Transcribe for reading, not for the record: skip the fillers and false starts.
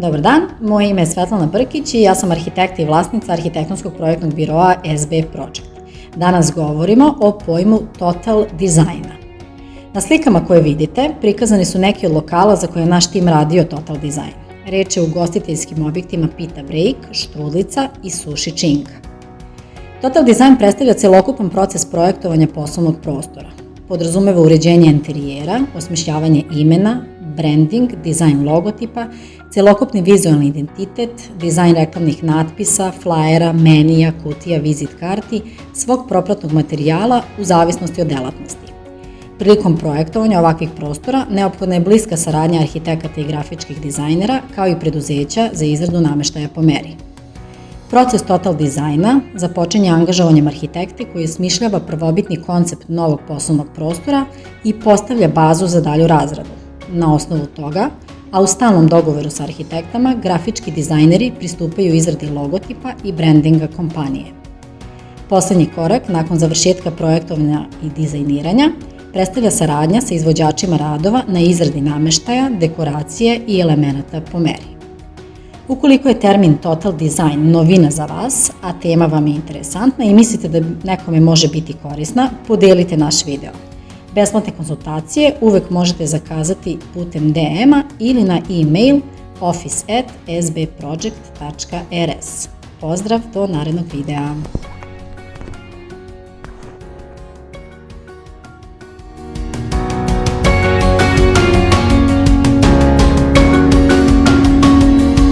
Dobar dan, moje ime je Svetlana Brkić i ja sam arhitekta i vlasnica arhitektonskog projektnog biroa SB Project. Danas govorimo o pojmu total dizajna. Na slikama koje vidite prikazani su neki od lokala za koje je naš tim radio total dizajn. Reč je o ugostiteljskim objektima Pita Break, Štrudlica i Sushi Činga. Total dizajn predstavlja celokupan proces projektovanja poslovnog prostora. Podrazumeva uređenje interijera, osmišljavanje imena, branding, dizajn logotipa, celokupni vizualni identitet, dizajn reklamnih natpisa, flajera, menija, kutija, vizit karti, svog propratnog materijala u zavisnosti od delatnosti. Prilikom projektovanja ovakvih prostora neophodna je bliska saradnja arhitekata i grafičkih dizajnera kao i preduzeća za izradu nameštaja po meri. Proces total dizajna započinje angažovanjem arhitekte koji smišljava prvobitni koncept novog poslovnog prostora i postavlja bazu za dalju razradu. Na osnovu toga, a u stalnom dogovoru sa arhitektama, grafički dizajneri pristupaju izradi logotipa i brandinga kompanije. Poslednji korak, nakon završetka projektovanja i dizajniranja, predstavlja saradnja sa izvođačima radova na izradi nameštaja, dekoracije i elemenata po meri. Ukoliko je termin total design novina za vas, a tema vam je interesantna i mislite da nekome može biti korisna, podelite naš video. Besplatne konsultacije uvek možete zakazati putem DM-a ili na e-mail office@sbproject.rs. Pozdrav do narednog videa!